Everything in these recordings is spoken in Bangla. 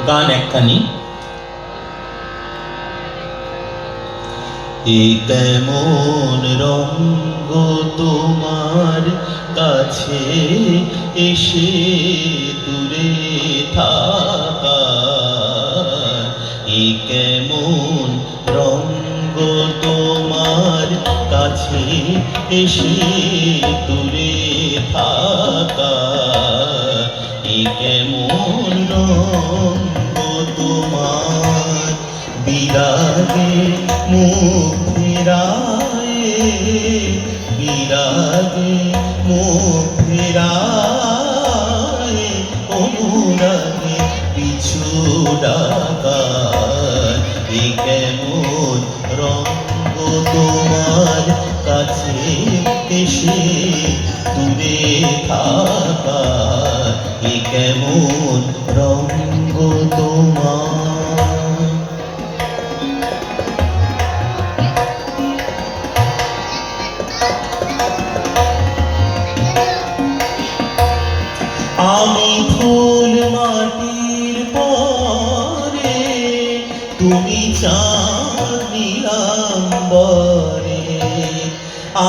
গান একখানি। এ কেমন রঙ্গ তোমার কাছে এসে দূরে থাকা, এ কেমন রঙ্গ তোমার কাছে এসে দূরে থাকা, এ কেমন রঙ্গ তোমার বিরাগে মুখ ফেরায়, বিরাগে মুখ ফেরায়, অনুরাগে পিছু ডাকা, এ কেমন রঙ্গ তোমার কাছে এসে দূরে থাকা, এ কেমন রঙ্গ তোমার। আমি ফুল মাটির পরে, তুমি চাঁদ নীলাম্বরে,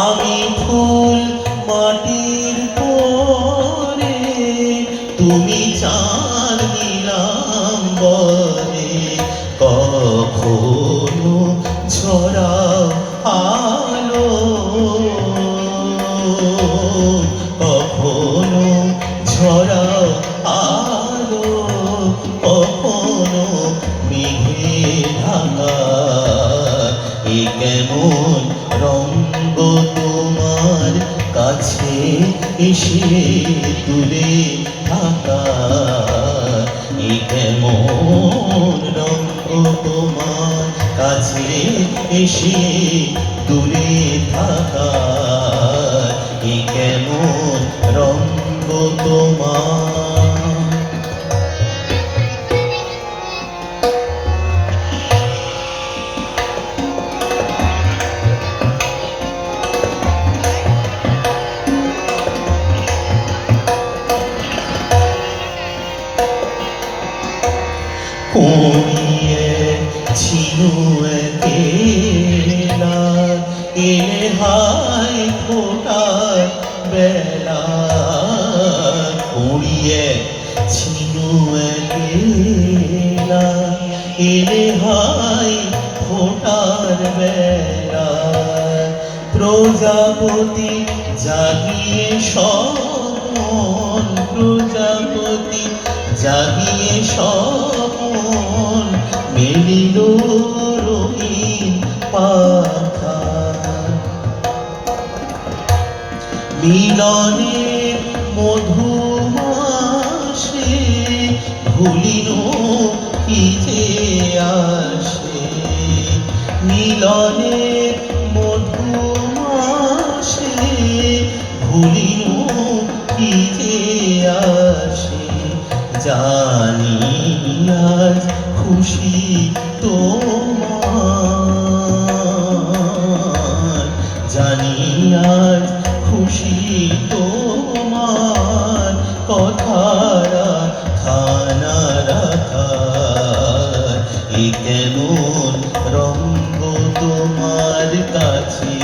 আমি ফুল মাটির পরে, তুমি চাঁদ নীলাম্বরে, কখনো ঝরা আলো, কখনো ঝরা আলো, কখনো মেঘে ঢাকা, এ কেমন রঙ্গ তোমার কাছে এসে দূরে থাকা, এ কেমন রঙ্গ তোমার কাছে এসে দূরে থাকা, এ কেমন রঙ্গ তোমার। কুড়িয়ে ছিল একেলা, এলে হাই ফোটার বেলা, কুড়িয়ে ছিল একেলা, এলে হাই ফোটার বেলা, প্রজাপতি জাগিয়ে স্বপন, প্রজাপতি জাগিয়ে স্বপন, মেলিল রঙিন পাখা, মিলনের মধুমাসে ভুলিল কি যে আসে, মিলনের মধুমাসে ভুলিল কি যে আসে, জানি আজ খুশি তোমার, জানি আজ খুশি তোমার, কথারা খানা রাখা, এ কেমন রঙ্গ তোমার কাছে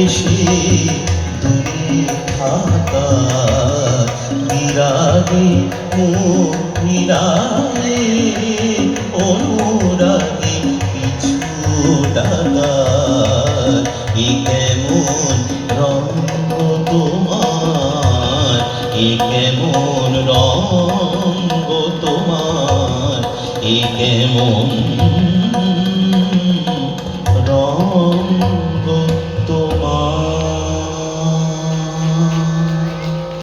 এসে দূরে থাকা, বিরাগে মুখ ফিরায়, অনুরাগে পিছু ডাকা, এ কেমন রঙ্গ তোমার, এ কেমন রঙ্গ তোমার, এ কেমন